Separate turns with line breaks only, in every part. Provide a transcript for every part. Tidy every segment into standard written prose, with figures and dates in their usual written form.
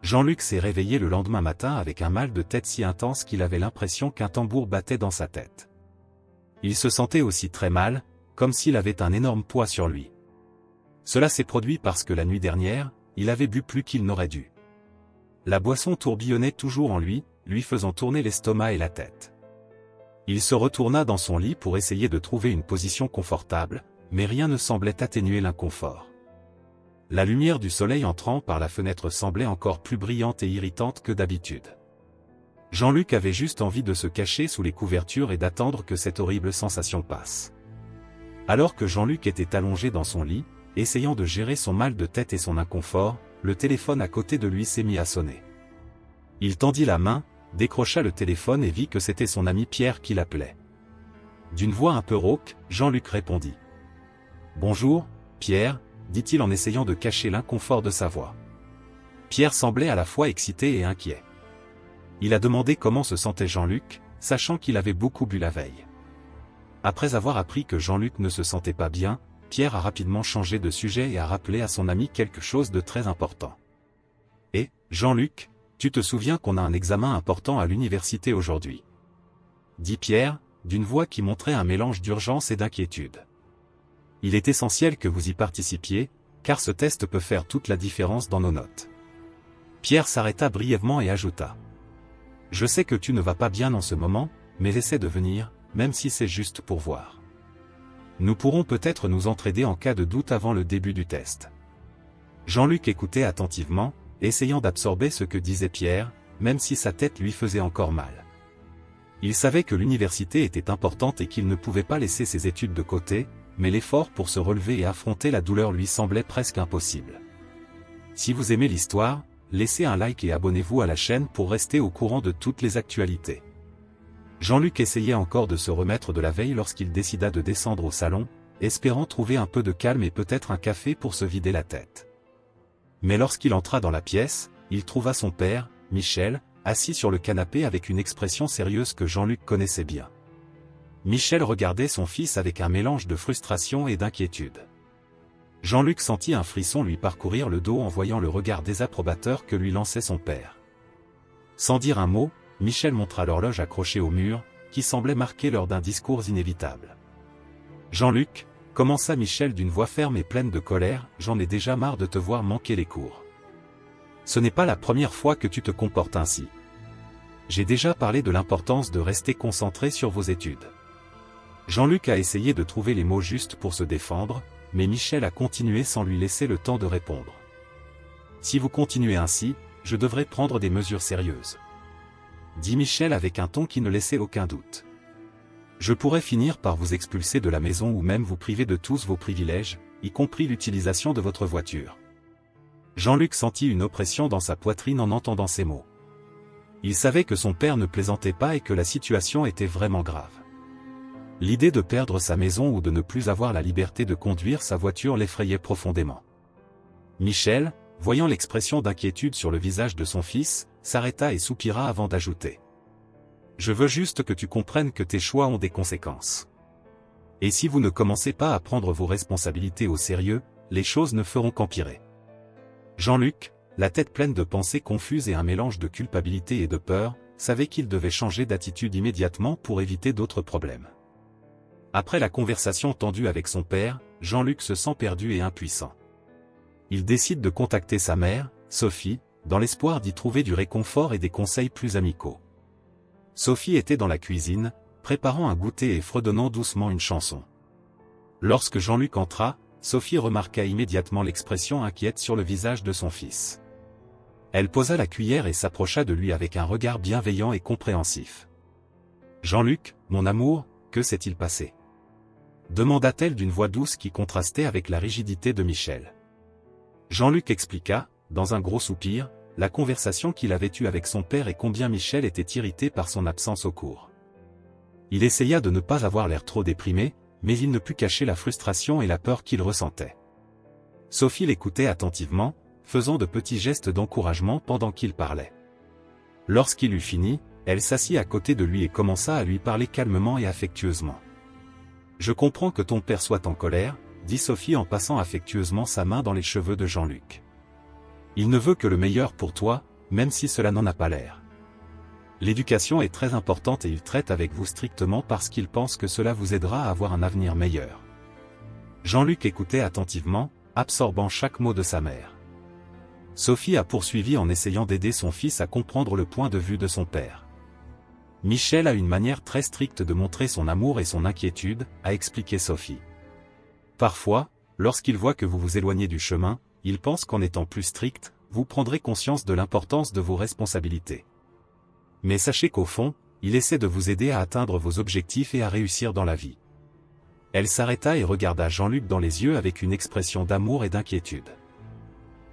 Jean-Luc s'est réveillé le lendemain matin avec un mal de tête si intense qu'il avait l'impression qu'un tambour battait dans sa tête. Il se sentait aussi très mal, comme s'il avait un énorme poids sur lui. Cela s'est produit parce que la nuit dernière, il avait bu plus qu'il n'aurait dû. La boisson tourbillonnait toujours en lui, lui faisant tourner l'estomac et la tête. Il se retourna dans son lit pour essayer de trouver une position confortable, mais rien ne semblait atténuer l'inconfort. La lumière du soleil entrant par la fenêtre semblait encore plus brillante et irritante que d'habitude. Jean-Luc avait juste envie de se cacher sous les couvertures et d'attendre que cette horrible sensation passe. Alors que Jean-Luc était allongé dans son lit, essayant de gérer son mal de tête et son inconfort, le téléphone à côté de lui s'est mis à sonner. Il tendit la main, décrocha le téléphone et vit que c'était son ami Pierre qui l'appelait. D'une voix un peu rauque, Jean-Luc répondit. « Bonjour, Pierre », dit-il en essayant de cacher l'inconfort de sa voix. Pierre semblait à la fois excité et inquiet. Il a demandé comment se sentait Jean-Luc, sachant qu'il avait beaucoup bu la veille. Après avoir appris que Jean-Luc ne se sentait pas bien, Pierre a rapidement changé de sujet et a rappelé à son ami quelque chose de très important. « Et, Jean-Luc, tu te souviens qu'on a un examen important à l'université aujourd'hui ?» dit Pierre, d'une voix qui montrait un mélange d'urgence et d'inquiétude. « Il est essentiel que vous y participiez, car ce test peut faire toute la différence dans nos notes. » Pierre s'arrêta brièvement et ajouta. « Je sais que tu ne vas pas bien en ce moment, mais essaie de venir, même si c'est juste pour voir. Nous pourrons peut-être nous entraider en cas de doute avant le début du test. » Jean-Luc écoutait attentivement, essayant d'absorber ce que disait Pierre, même si sa tête lui faisait encore mal. Il savait que l'université était importante et qu'il ne pouvait pas laisser ses études de côté, mais l'effort pour se relever et affronter la douleur lui semblait presque impossible. Si vous aimez l'histoire, laissez un like et abonnez-vous à la chaîne pour rester au courant de toutes les actualités. Jean-Luc essayait encore de se remettre de la veille lorsqu'il décida de descendre au salon, espérant trouver un peu de calme et peut-être un café pour se vider la tête. Mais lorsqu'il entra dans la pièce, il trouva son père, Michel, assis sur le canapé avec une expression sérieuse que Jean-Luc connaissait bien. Michel regardait son fils avec un mélange de frustration et d'inquiétude. Jean-Luc sentit un frisson lui parcourir le dos en voyant le regard désapprobateur que lui lançait son père. Sans dire un mot, Michel montra l'horloge accrochée au mur, qui semblait marquer l'heure d'un discours inévitable. « Jean-Luc, » commença Michel d'une voix ferme et pleine de colère, « j'en ai déjà marre de te voir manquer les cours. Ce n'est pas la première fois que tu te comportes ainsi. J'ai déjà parlé de l'importance de rester concentré sur vos études. » Jean-Luc a essayé de trouver les mots justes pour se défendre, mais Michel a continué sans lui laisser le temps de répondre. « Si vous continuez ainsi, je devrais prendre des mesures sérieuses. » dit Michel avec un ton qui ne laissait aucun doute. « Je pourrais finir par vous expulser de la maison ou même vous priver de tous vos privilèges, y compris l'utilisation de votre voiture. » Jean-Luc sentit une oppression dans sa poitrine en entendant ces mots. Il savait que son père ne plaisantait pas et que la situation était vraiment grave. L'idée de perdre sa maison ou de ne plus avoir la liberté de conduire sa voiture l'effrayait profondément. Michel, voyant l'expression d'inquiétude sur le visage de son fils, s'arrêta et soupira avant d'ajouter. « Je veux juste que tu comprennes que tes choix ont des conséquences. Et si vous ne commencez pas à prendre vos responsabilités au sérieux, les choses ne feront qu'empirer. » Jean-Luc, la tête pleine de pensées confuses et un mélange de culpabilité et de peur, savait qu'il devait changer d'attitude immédiatement pour éviter d'autres problèmes. Après la conversation tendue avec son père, Jean-Luc se sent perdu et impuissant. Il décide de contacter sa mère, Sophie, dans l'espoir d'y trouver du réconfort et des conseils plus amicaux. Sophie était dans la cuisine, préparant un goûter et fredonnant doucement une chanson. Lorsque Jean-Luc entra, Sophie remarqua immédiatement l'expression inquiète sur le visage de son fils. Elle posa la cuillère et s'approcha de lui avec un regard bienveillant et compréhensif. « Jean-Luc, mon amour, que s'est-il passé ?» demanda-t-elle d'une voix douce qui contrastait avec la rigidité de Michel. Jean-Luc expliqua, dans un gros soupir, la conversation qu'il avait eue avec son père et combien Michel était irrité par son absence au cours. Il essaya de ne pas avoir l'air trop déprimé, mais il ne put cacher la frustration et la peur qu'il ressentait. Sophie l'écoutait attentivement, faisant de petits gestes d'encouragement pendant qu'il parlait. Lorsqu'il eut fini, elle s'assit à côté de lui et commença à lui parler calmement et affectueusement. « Je comprends que ton père soit en colère, » dit Sophie en passant affectueusement sa main dans les cheveux de Jean-Luc. « Il ne veut que le meilleur pour toi, même si cela n'en a pas l'air. L'éducation est très importante et il traite avec vous strictement parce qu'il pense que cela vous aidera à avoir un avenir meilleur. Jean-Luc écoutait attentivement, absorbant chaque mot de sa mère. Sophie a poursuivi en essayant d'aider son fils à comprendre le point de vue de son père. Michel a une manière très stricte de montrer son amour et son inquiétude, a expliqué Sophie. Parfois, lorsqu'il voit que vous vous éloignez du chemin, il pense qu'en étant plus strict, vous prendrez conscience de l'importance de vos responsabilités. Mais sachez qu'au fond, il essaie de vous aider à atteindre vos objectifs et à réussir dans la vie. Elle s'arrêta et regarda Jean-Luc dans les yeux avec une expression d'amour et d'inquiétude.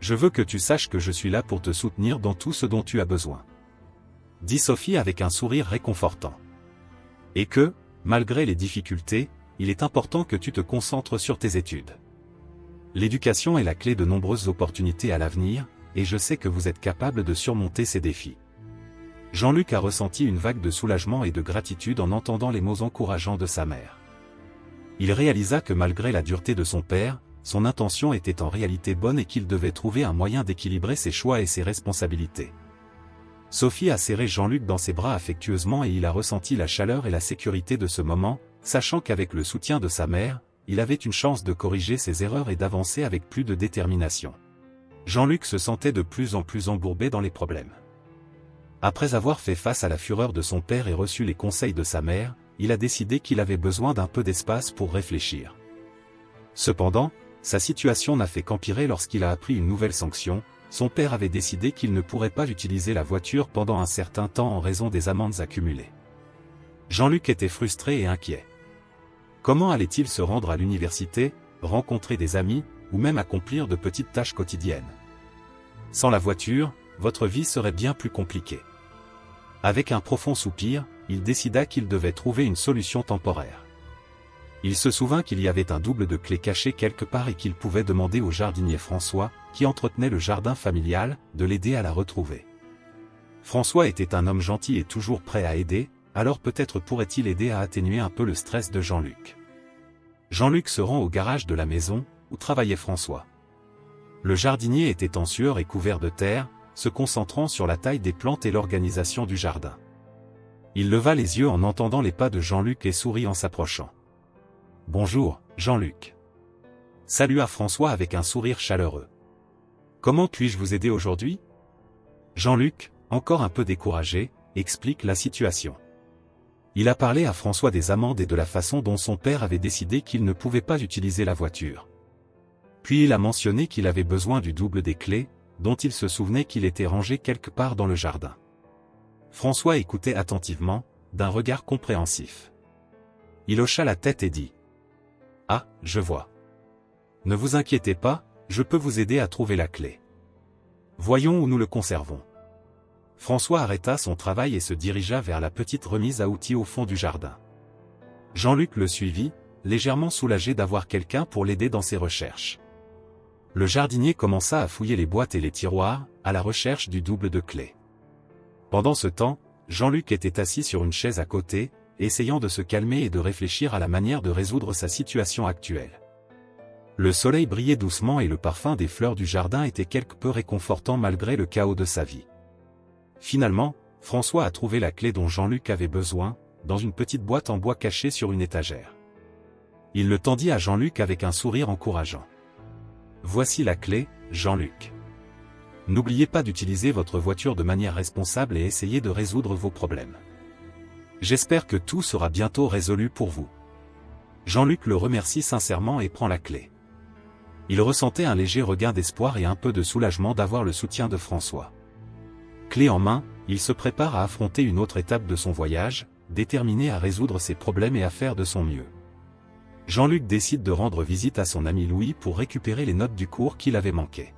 Je veux que tu saches que je suis là pour te soutenir dans tout ce dont tu as besoin, dit Sophie avec un sourire réconfortant. Et que, malgré les difficultés, il est important que tu te concentres sur tes études. L'éducation est la clé de nombreuses opportunités à l'avenir, et je sais que vous êtes capable de surmonter ces défis. Jean-Luc a ressenti une vague de soulagement et de gratitude en entendant les mots encourageants de sa mère. Il réalisa que malgré la dureté de son père, son intention était en réalité bonne et qu'il devait trouver un moyen d'équilibrer ses choix et ses responsabilités. Sophie a serré Jean-Luc dans ses bras affectueusement et il a ressenti la chaleur et la sécurité de ce moment, sachant qu'avec le soutien de sa mère, il avait une chance de corriger ses erreurs et d'avancer avec plus de détermination. Jean-Luc se sentait de plus en plus embourbé dans les problèmes. Après avoir fait face à la fureur de son père et reçu les conseils de sa mère, il a décidé qu'il avait besoin d'un peu d'espace pour réfléchir. Cependant, sa situation n'a fait qu'empirer lorsqu'il a appris une nouvelle sanction. Son père avait décidé qu'il ne pourrait pas utiliser la voiture pendant un certain temps en raison des amendes accumulées. Jean-Luc était frustré et inquiet. Comment allait-il se rendre à l'université, rencontrer des amis, ou même accomplir de petites tâches quotidiennes? Sans la voiture, votre vie serait bien plus compliquée. Avec un profond soupir, il décida qu'il devait trouver une solution temporaire. Il se souvint qu'il y avait un double de clé caché quelque part et qu'il pouvait demander au jardinier François, qui entretenait le jardin familial, de l'aider à la retrouver. François était un homme gentil et toujours prêt à aider, alors peut-être pourrait-il aider à atténuer un peu le stress de Jean-Luc. Jean-Luc se rend au garage de la maison, où travaillait François. Le jardinier était en sueur et couvert de terre, se concentrant sur la taille des plantes et l'organisation du jardin. Il leva les yeux en entendant les pas de Jean-Luc et sourit en s'approchant. « Bonjour, Jean-Luc. » Salua François avec un sourire chaleureux. « Comment puis-je vous aider aujourd'hui ?» Jean-Luc, encore un peu découragé, explique la situation. Il a parlé à François des amendes et de la façon dont son père avait décidé qu'il ne pouvait pas utiliser la voiture. Puis il a mentionné qu'il avait besoin du double des clés, dont il se souvenait qu'il était rangé quelque part dans le jardin. François écoutait attentivement, d'un regard compréhensif. Il hocha la tête et dit : « Ah, je vois. Ne vous inquiétez pas, je peux vous aider à trouver la clé. Voyons où nous le conservons. » François arrêta son travail et se dirigea vers la petite remise à outils au fond du jardin. Jean-Luc le suivit, légèrement soulagé d'avoir quelqu'un pour l'aider dans ses recherches. Le jardinier commença à fouiller les boîtes et les tiroirs, à la recherche du double de clé. Pendant ce temps, Jean-Luc était assis sur une chaise à côté, essayant de se calmer et de réfléchir à la manière de résoudre sa situation actuelle. Le soleil brillait doucement et le parfum des fleurs du jardin était quelque peu réconfortant malgré le chaos de sa vie. Finalement, François a trouvé la clé dont Jean-Luc avait besoin, dans une petite boîte en bois cachée sur une étagère. Il le tendit à Jean-Luc avec un sourire encourageant. « Voici la clé, Jean-Luc. N'oubliez pas d'utiliser votre voiture de manière responsable et essayez de résoudre vos problèmes. J'espère que tout sera bientôt résolu pour vous. » Jean-Luc le remercie sincèrement et prend la clé. Il ressentait un léger regain d'espoir et un peu de soulagement d'avoir le soutien de François. Clé en main, il se prépare à affronter une autre étape de son voyage, déterminé à résoudre ses problèmes et à faire de son mieux. Jean-Luc décide de rendre visite à son ami Louis pour récupérer les notes du cours qu'il avait manquées.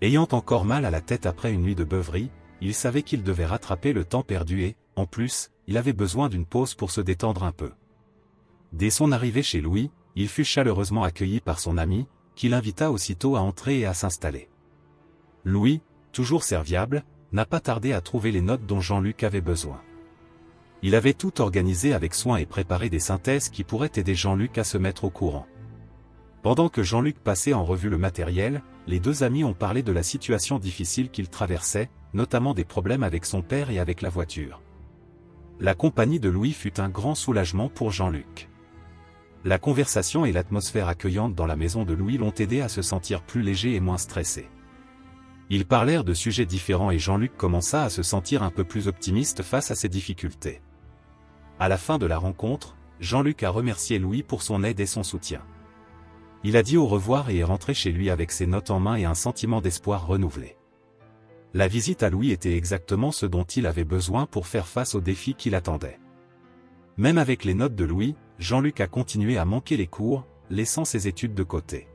Ayant encore mal à la tête après une nuit de beuverie, il savait qu'il devait rattraper le temps perdu et, en plus, il avait besoin d'une pause pour se détendre un peu. Dès son arrivée chez Louis, il fut chaleureusement accueilli par son ami, qui l'invita aussitôt à entrer et à s'installer. Louis, toujours serviable, n'a pas tardé à trouver les notes dont Jean-Luc avait besoin. Il avait tout organisé avec soin et préparé des synthèses qui pourraient aider Jean-Luc à se mettre au courant. Pendant que Jean-Luc passait en revue le matériel, les deux amis ont parlé de la situation difficile qu'il traversait, notamment des problèmes avec son père et avec la voiture. La compagnie de Louis fut un grand soulagement pour Jean-Luc. La conversation et l'atmosphère accueillante dans la maison de Louis l'ont aidé à se sentir plus léger et moins stressé. Ils parlèrent de sujets différents et Jean-Luc commença à se sentir un peu plus optimiste face à ses difficultés. À la fin de la rencontre, Jean-Luc a remercié Louis pour son aide et son soutien. Il a dit au revoir et est rentré chez lui avec ses notes en main et un sentiment d'espoir renouvelé. La visite à Louis était exactement ce dont il avait besoin pour faire face aux défis qui l'attendaient. Même avec les notes de Louis, Jean-Luc a continué à manquer les cours, laissant ses études de côté.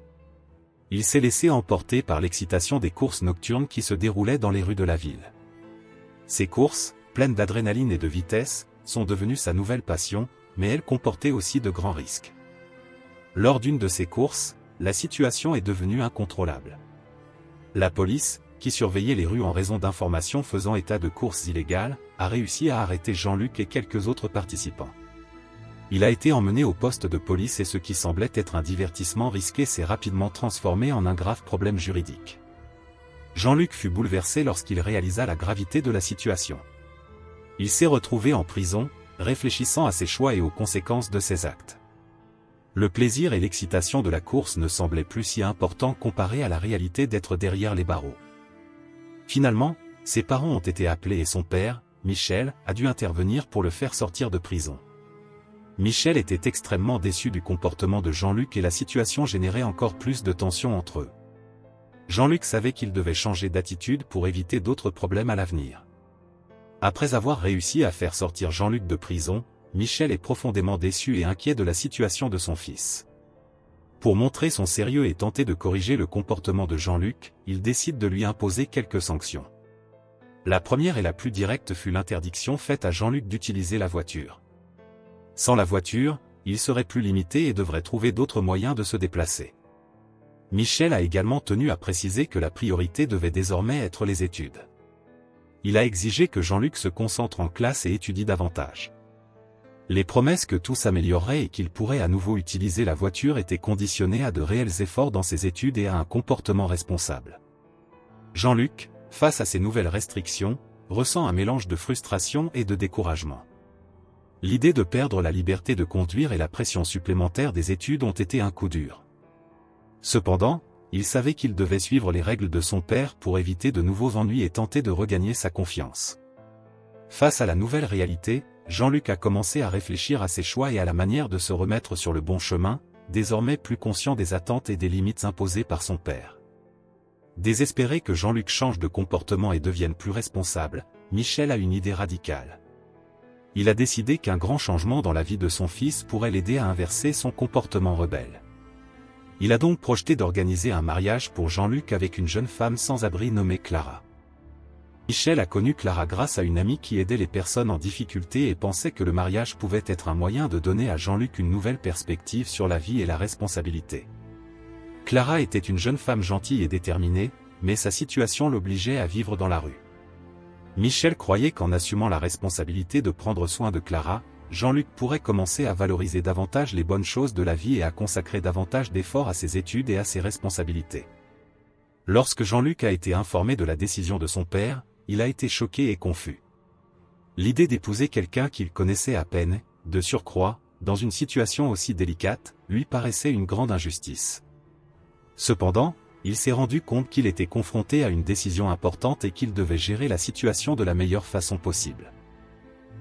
Il s'est laissé emporter par l'excitation des courses nocturnes qui se déroulaient dans les rues de la ville. Ces courses, pleines d'adrénaline et de vitesse, sont devenues sa nouvelle passion, mais elles comportaient aussi de grands risques. Lors d'une de ces courses, la situation est devenue incontrôlable. La police, qui surveillait les rues en raison d'informations faisant état de courses illégales, a réussi à arrêter Jean-Luc et quelques autres participants. Il a été emmené au poste de police et ce qui semblait être un divertissement risqué s'est rapidement transformé en un grave problème juridique. Jean-Luc fut bouleversé lorsqu'il réalisa la gravité de la situation. Il s'est retrouvé en prison, réfléchissant à ses choix et aux conséquences de ses actes. Le plaisir et l'excitation de la course ne semblaient plus si importants comparés à la réalité d'être derrière les barreaux. Finalement, ses parents ont été appelés et son père, Michel, a dû intervenir pour le faire sortir de prison. Michel était extrêmement déçu du comportement de Jean-Luc et la situation générait encore plus de tensions entre eux. Jean-Luc savait qu'il devait changer d'attitude pour éviter d'autres problèmes à l'avenir. Après avoir réussi à faire sortir Jean-Luc de prison, Michel est profondément déçu et inquiet de la situation de son fils. Pour montrer son sérieux et tenter de corriger le comportement de Jean-Luc, il décide de lui imposer quelques sanctions. La première et la plus directe fut l'interdiction faite à Jean-Luc d'utiliser la voiture. Sans la voiture, il serait plus limité et devrait trouver d'autres moyens de se déplacer. Michel a également tenu à préciser que la priorité devait désormais être les études. Il a exigé que Jean-Luc se concentre en classe et étudie davantage. Les promesses que tout s'améliorerait et qu'il pourrait à nouveau utiliser la voiture étaient conditionnées à de réels efforts dans ses études et à un comportement responsable. Jean-Luc, face à ces nouvelles restrictions, ressent un mélange de frustration et de découragement. L'idée de perdre la liberté de conduire et la pression supplémentaire des études ont été un coup dur. Cependant, il savait qu'il devait suivre les règles de son père pour éviter de nouveaux ennuis et tenter de regagner sa confiance. Face à la nouvelle réalité, Jean-Luc a commencé à réfléchir à ses choix et à la manière de se remettre sur le bon chemin, désormais plus conscient des attentes et des limites imposées par son père. Désespéré que Jean-Luc change de comportement et devienne plus responsable, Michel a une idée radicale. Il a décidé qu'un grand changement dans la vie de son fils pourrait l'aider à inverser son comportement rebelle. Il a donc projeté d'organiser un mariage pour Jean-Luc avec une jeune femme sans abri nommée Clara. Michel a connu Clara grâce à une amie qui aidait les personnes en difficulté et pensait que le mariage pouvait être un moyen de donner à Jean-Luc une nouvelle perspective sur la vie et la responsabilité. Clara était une jeune femme gentille et déterminée, mais sa situation l'obligeait à vivre dans la rue. Michel croyait qu'en assumant la responsabilité de prendre soin de Clara, Jean-Luc pourrait commencer à valoriser davantage les bonnes choses de la vie et à consacrer davantage d'efforts à ses études et à ses responsabilités. Lorsque Jean-Luc a été informé de la décision de son père, il a été choqué et confus. L'idée d'épouser quelqu'un qu'il connaissait à peine, de surcroît, dans une situation aussi délicate, lui paraissait une grande injustice. Cependant, il s'est rendu compte qu'il était confronté à une décision importante et qu'il devait gérer la situation de la meilleure façon possible.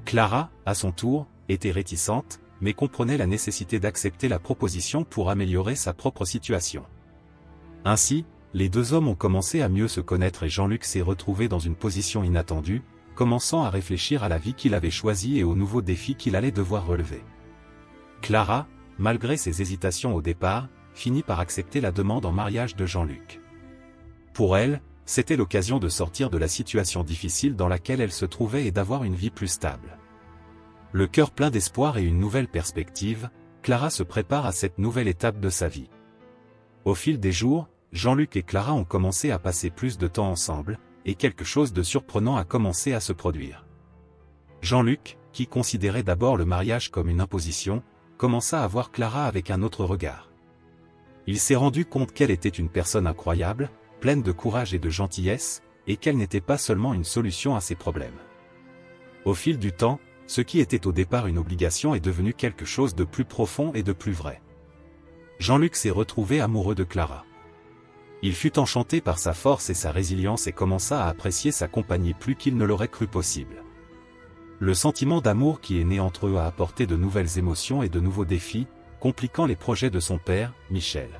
Clara, à son tour, était réticente, mais comprenait la nécessité d'accepter la proposition pour améliorer sa propre situation. Ainsi, les deux hommes ont commencé à mieux se connaître et Jean-Luc s'est retrouvé dans une position inattendue, commençant à réfléchir à la vie qu'il avait choisie et aux nouveaux défis qu'il allait devoir relever. Clara, malgré ses hésitations au départ, finit par accepter la demande en mariage de Jean-Luc. Pour elle, c'était l'occasion de sortir de la situation difficile dans laquelle elle se trouvait et d'avoir une vie plus stable. Le cœur plein d'espoir et une nouvelle perspective, Clara se prépare à cette nouvelle étape de sa vie. Au fil des jours, Jean-Luc et Clara ont commencé à passer plus de temps ensemble, et quelque chose de surprenant a commencé à se produire. Jean-Luc, qui considérait d'abord le mariage comme une imposition, commença à voir Clara avec un autre regard. Il s'est rendu compte qu'elle était une personne incroyable, pleine de courage et de gentillesse, et qu'elle n'était pas seulement une solution à ses problèmes. Au fil du temps, ce qui était au départ une obligation est devenu quelque chose de plus profond et de plus vrai. Jean-Luc s'est retrouvé amoureux de Clara. Il fut enchanté par sa force et sa résilience et commença à apprécier sa compagnie plus qu'il ne l'aurait cru possible. Le sentiment d'amour qui est né entre eux a apporté de nouvelles émotions et de nouveaux défis, compliquant les projets de son père, Michel.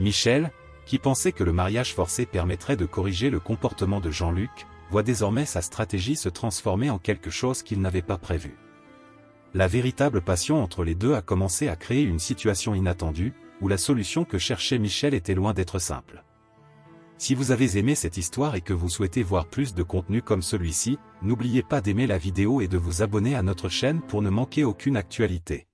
Michel, qui pensait que le mariage forcé permettrait de corriger le comportement de Jean-Luc, voit désormais sa stratégie se transformer en quelque chose qu'il n'avait pas prévu. La véritable passion entre les deux a commencé à créer une situation inattendue, où la solution que cherchait Michel était loin d'être simple. Si vous avez aimé cette histoire et que vous souhaitez voir plus de contenu comme celui-ci, n'oubliez pas d'aimer la vidéo et de vous abonner à notre chaîne pour ne manquer aucune actualité.